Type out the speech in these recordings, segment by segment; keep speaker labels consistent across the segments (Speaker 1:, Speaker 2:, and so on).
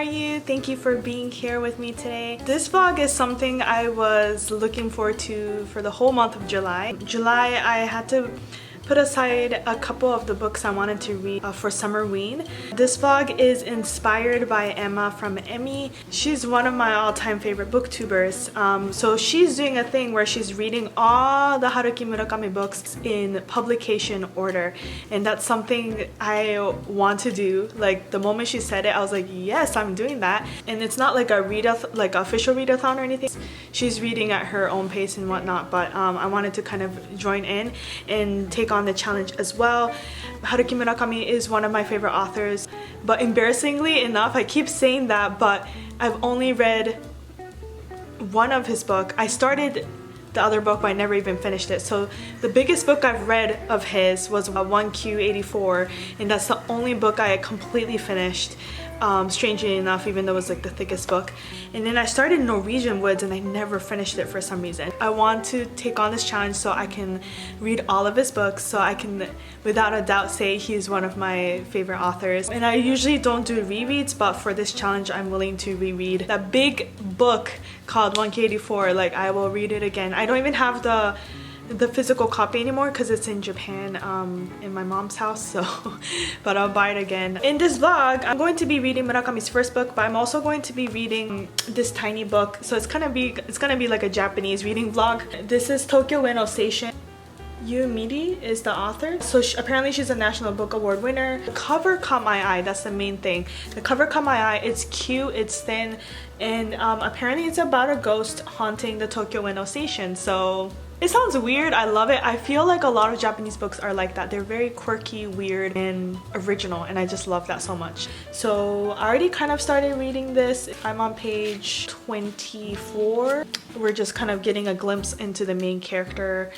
Speaker 1: are you? Thank you for being here with me today. This vlog is something I was looking forward to for the whole month of July. I had to put aside a couple of the books I wanted to read for Summerween. This vlog is inspired by Emma from Emmie. She's one of my all-time favorite booktubers. So she's doing a thing where she's reading all the Haruki Murakami books in publication order, and that's something I want to do. Like the moment she said it, I was like, yes, I'm doing that. And it's not like a official readathon or anything. She's reading at her own pace and whatnot, but I wanted to kind of join in and take on the challenge as well. Haruki Murakami is one of my favorite authors, but embarrassingly enough, I keep saying that, but I've only read one of his book. I started the other book, but I never even finished it. So the biggest book I've read of his was 1Q84, and that's the only book I completely finished. Strangely enough, even though it was like the thickest book. And then I started Norwegian Woods and I never finished it for some reason. I want to take on this challenge so I can read all of his books, so I can without a doubt say he's one of my favorite authors. And I usually don't do rereads, but for this challenge I'm willing to reread that big book called 1K84. Like, I will read it again. I don't even have the physical copy anymore because it's in Japan in my mom's house, so but I'll buy it again. In this vlog, I'm going to be reading Murakami's first book, but I'm also going to be reading this tiny book, so it's gonna be like a Japanese reading vlog. This is Tokyo Ueno Station. Midi is the author. So apparently she's a National Book Award winner. The cover caught my eye. That's the main thing. The cover caught my eye. It's cute, it's thin, and apparently it's about a ghost haunting the Tokyo Ueno Station. So it sounds weird. I love it. I feel like a lot of Japanese books are like that. They're very quirky, weird, and original, and I just love that so much. So I already kind of started reading this. I'm on page 24. We're just kind of getting a glimpse into the main character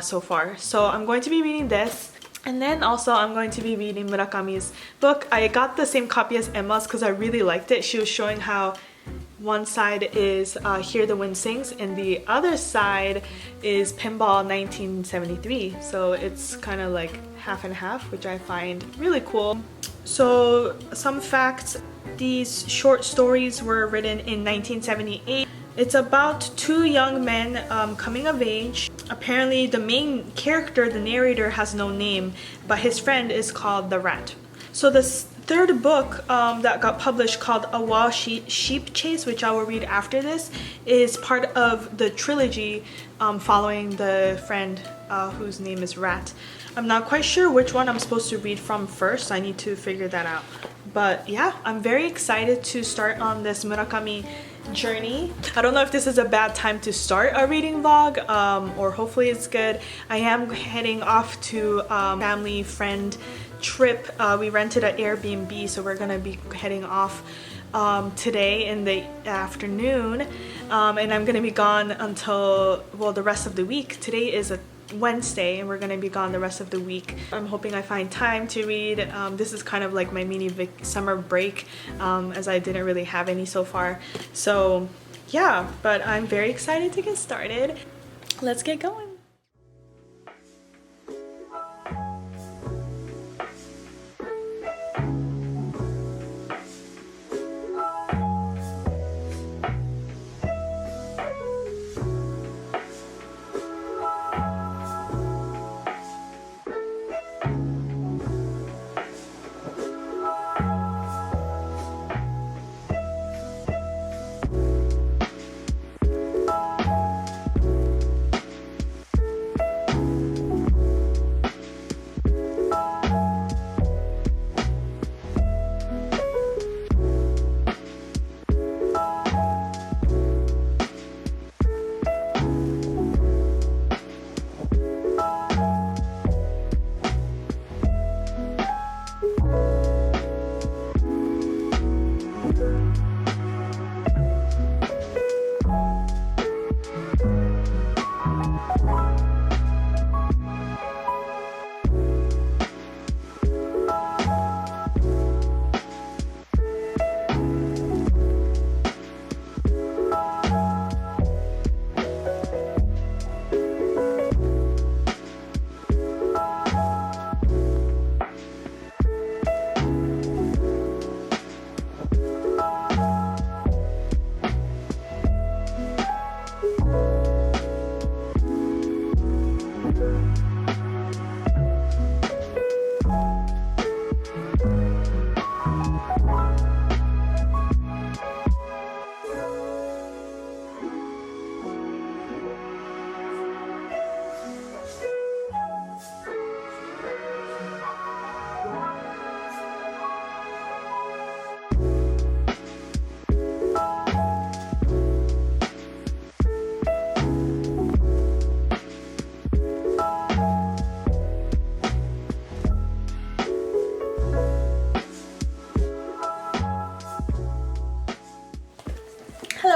Speaker 1: so far. So I'm going to be reading this. And then also I'm going to be reading Murakami's book. I got the same copy as Emma's because I really liked it. She was showing how one side is Hear the Wind Sings and the other side is Pinball 1973. So it's kind of like half and half, which I find really cool. So some facts: these short stories were written in 1978. It's about two young men coming of age. Apparently the main character, the narrator, has no name, but his friend is called the Rat. So this third book that got published, called A Wild Sheep Chase, which I will read after this, is part of the trilogy following the friend whose name is Rat. I'm not quite sure which one I'm supposed to read from first. I need to figure that out. But yeah, I'm very excited to start on this Murakami journey. I don't know if this is a bad time to start a reading vlog, or hopefully it's good. I am heading off to family friend trip. We rented an Airbnb, so we're gonna be heading off today in the afternoon, and I'm gonna be gone until, well, the rest of the week. Today is a Wednesday and we're gonna be gone the rest of the week. I'm hoping I find time to read. This is kind of like my mini summer break, as I didn't really have any so far. So yeah, but I'm very excited to get started. Let's get going.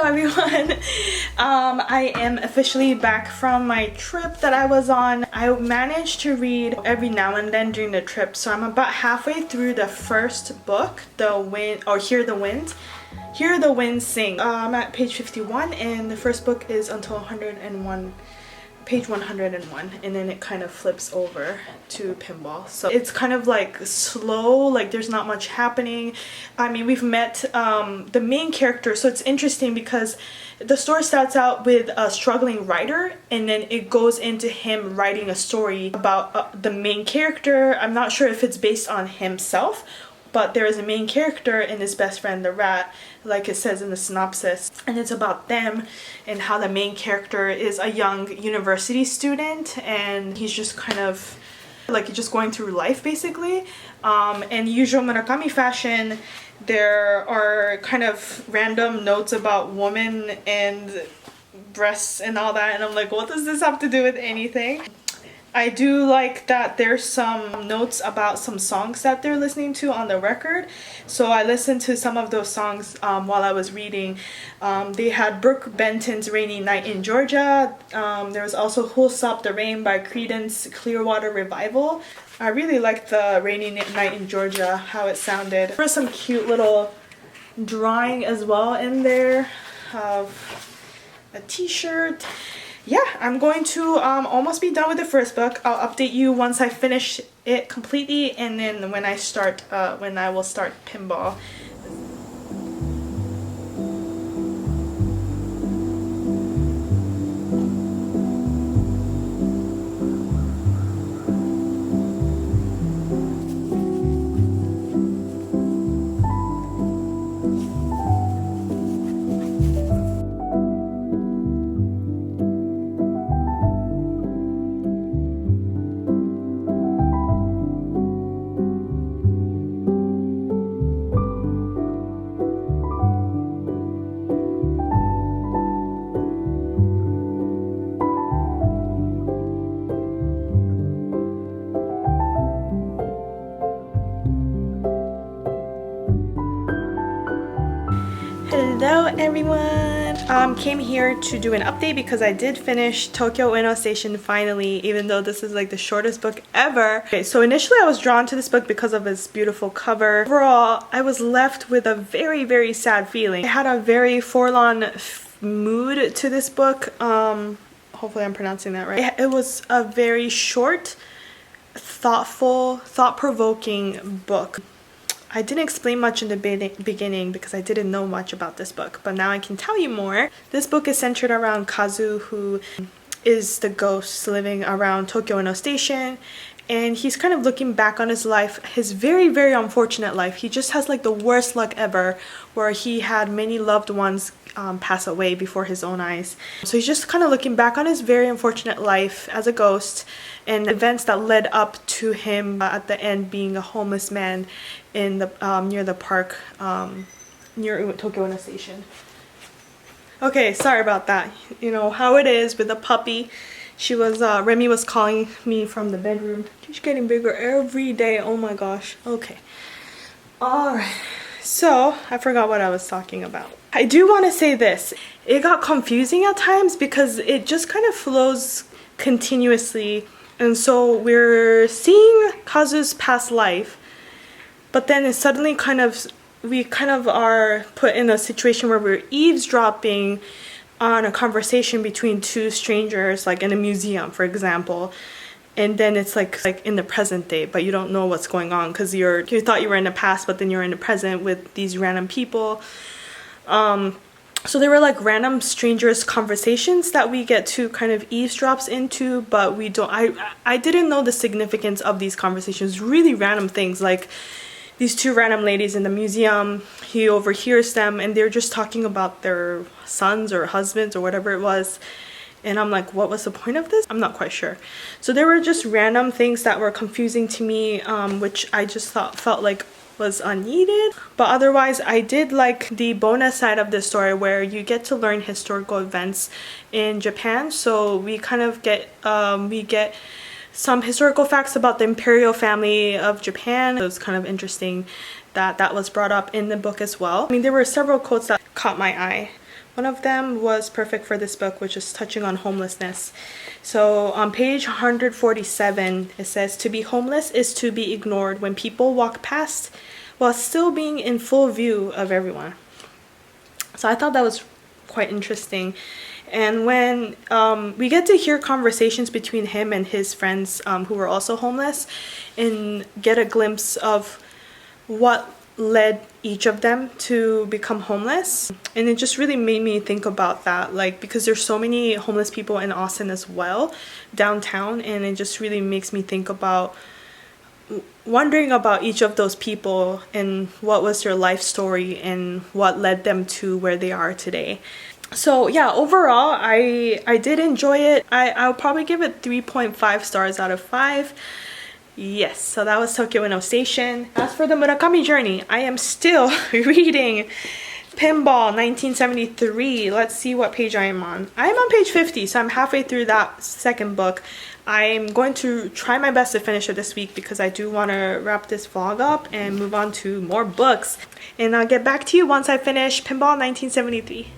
Speaker 1: everyone. I am officially back from my trip that I was on. I managed to read every now and then during the trip, so I'm about halfway through the first book, Hear the Wind Sing. I'm at page 51 and the first book is until 101. Page 101, and then it kind of flips over to pinball. So it's kind of like slow, like there's not much happening. I mean, we've met the main character, so it's interesting because the story starts out with a struggling writer and then it goes into him writing a story about the main character. I'm not sure if it's based on himself, but there is a main character and his best friend, the rat, like it says in the synopsis. And it's about them and how the main character is a young university student and he's just kind of like just going through life basically. In usual Murakami fashion, there are kind of random notes about women and breasts and all that. And I'm like, what does this have to do with anything? I do like that there's some notes about some songs that they're listening to on the record. So I listened to some of those songs while I was reading. They had Brooke Benton's Rainy Night in Georgia. There was also Who'll Stop the Rain by Creedence Clearwater Revival. I really liked the Rainy Night in Georgia, how it sounded. There was some cute little drawing as well in there of a t-shirt. Yeah, I'm going to almost be done with the first book. I'll update you once I finish it completely, and then when I will start pinball. Hello everyone! Came here to do an update because I did finish Tokyo Ueno Station finally, even though this is like the shortest book ever. Okay, so initially I was drawn to this book because of its beautiful cover. Overall, I was left with a very sad feeling. I had a very forlorn mood to this book. Hopefully I'm pronouncing that right. It was a very short, thoughtful, thought-provoking book. I didn't explain much in the beginning because I didn't know much about this book, but now I can tell you more. This book is centered around Kazu, who is the ghost living around Tokyo Ueno Station, and he's kind of looking back on his life, his very unfortunate life. He just has like the worst luck ever, where he had many loved ones pass away before his own eyes. So he's just kind of looking back on his very unfortunate life as a ghost and events that led up to him at the end being a homeless man in the near the park near Tokyo Ueno Station. Okay, sorry about that. You know how it is with a puppy. Remy was calling me from the bedroom. She's getting bigger every day. Oh my gosh. Okay. Alright. So, I forgot what I was talking about. I do want to say this. It got confusing at times because it just kind of flows continuously. And so we're seeing Kazu's past life, but then it suddenly we kind of are put in a situation where we're eavesdropping on a conversation between two strangers, like in a museum, for example. And then it's like in the present day, but you don't know what's going on because you thought you were in the past, but then you're in the present with these random people. So there were like random strangers conversations that we get to kind of eavesdrops into, but we don't. I didn't know the significance of these conversations. Really random things, like these two random ladies in the museum. He overhears them and they're just talking about their sons or husbands or whatever it was. And I'm like, what was the point of this? I'm not quite sure. So there were just random things that were confusing to me, which I just felt like was unneeded. But otherwise, I did like the bonus side of this story where you get to learn historical events in Japan. So we kind of get some historical facts about the imperial family of Japan. It was kind of interesting that that was brought up in the book as well. I mean, there were several quotes that caught my eye. One of them was perfect for this book, which is touching on homelessness. So on page 147, it says, "To be homeless is to be ignored when people walk past while still being in full view of everyone." So I thought that was quite interesting. And when we get to hear conversations between him and his friends who were also homeless, and get a glimpse of what led each of them to become homeless, and it just really made me think about that, like, because there's so many homeless people in Austin as well, downtown, and it just really makes me think about wondering about each of those people and what was their life story and what led them to where they are today. So yeah, overall I did enjoy it. I'll probably give it 3.5 stars out of 5. Yes, so that was Tokyo Ueno Station. As for the Murakami journey, I am still reading Pinball 1973. Let's see what page I am on. I am on page 50, so I'm halfway through that second book. I'm going to try my best to finish it this week because I do want to wrap this vlog up and move on to more books. And I'll get back to you once I finish Pinball 1973.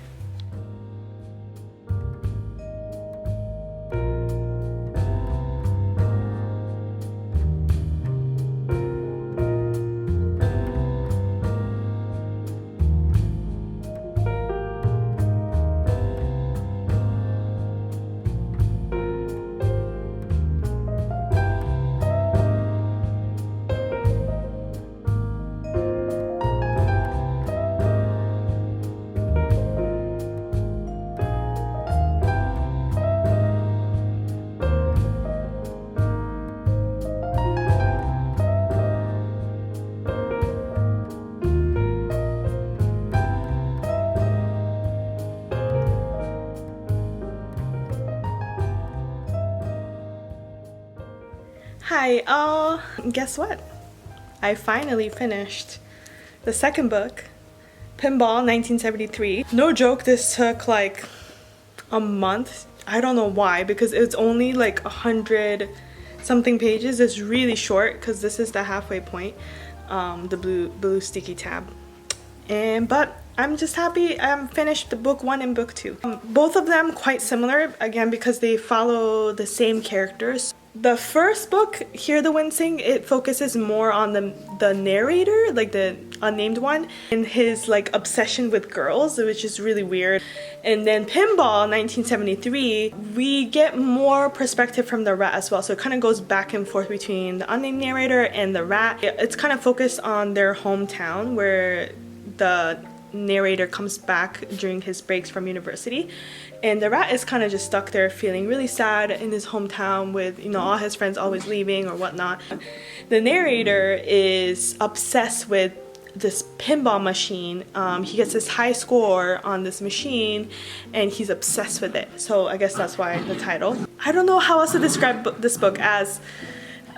Speaker 1: Hi, guess what? I finally finished the second book, Pinball 1973. No joke, this took like a month. I don't know why, because it's only like 100 something pages. It's really short because this is the halfway point, the blue sticky tab. But I'm just happy I'm finished the book 1 and book 2. Both of them quite similar, again, because they follow the same characters. The first book, Hear the Wind Sing, it focuses more on the narrator, like the unnamed one, and his like obsession with girls, which is really weird. And then Pinball 1973, we get more perspective from the rat as well, so it kind of goes back and forth between the unnamed narrator and the rat. It's kind of focused on their hometown where the narrator comes back during his breaks from university, and the rat is kind of just stuck there feeling really sad in his hometown with, you know, all his friends always leaving or whatnot. The narrator is obsessed with this pinball machine. He gets this high score on this machine and he's obsessed with it, so I guess that's why the title. I don't know how else to describe this book as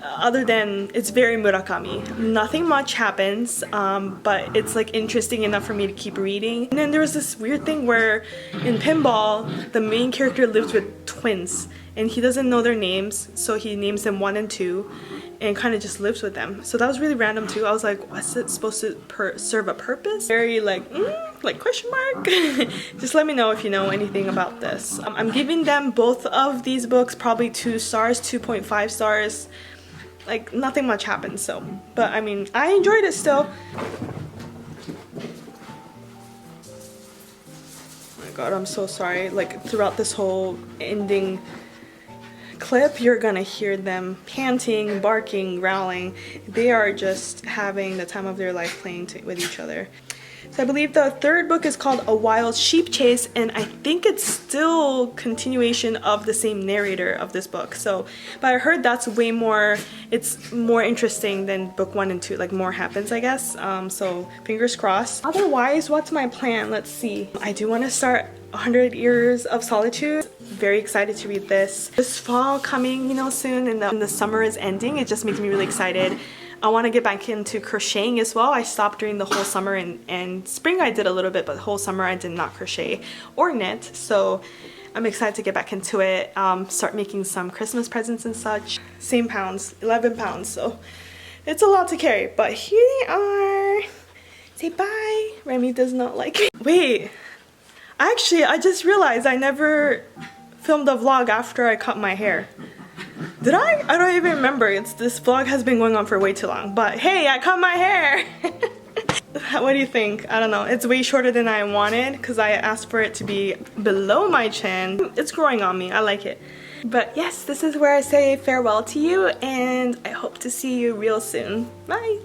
Speaker 1: other than it's very Murakami. Nothing much happens, but it's like interesting enough for me to keep reading. And then there was this weird thing where in Pinball, the main character lives with twins and he doesn't know their names, so he names them 1 and 2 and kind of just lives with them. So that was really random too. I was like, what's it supposed to serve a purpose? Very like question mark. Just let me know if you know anything about this. I'm giving them, both of these books, probably 2 stars, 2.5 stars. Like, nothing much happened, so, but I mean, I enjoyed it still. Oh my god, I'm so sorry. Like, throughout this whole ending clip, you're gonna hear them panting, barking, growling. They are just having the time of their life playing with each other. So I believe the third book is called A Wild Sheep Chase, and I think it's still continuation of the same narrator of this book. So, but I heard that's way more, it's more interesting than book 1 and 2, like more happens, I guess. So fingers crossed. Otherwise, what's my plan? Let's see. I do want to start 100 Years of Solitude. Very excited to read this. This fall coming, you know, soon, and the summer is ending. It just makes me really excited. I want to get back into crocheting as well. I stopped during the whole summer, and spring I did a little bit, but the whole summer I did not crochet or knit. So I'm excited to get back into it, start making some Christmas presents and such. Same pounds, 11 pounds, so it's a lot to carry, but here they are. Say bye. Remy does not like it. Wait, Actually, I just realized I never filmed a vlog after I cut my hair. Did I? I don't even remember. This vlog has been going on for way too long. But hey, I cut my hair! What do you think? I don't know. It's way shorter than I wanted because I asked for it to be below my chin. It's growing on me. I like it. But yes, this is where I say farewell to you, and I hope to see you real soon. Bye!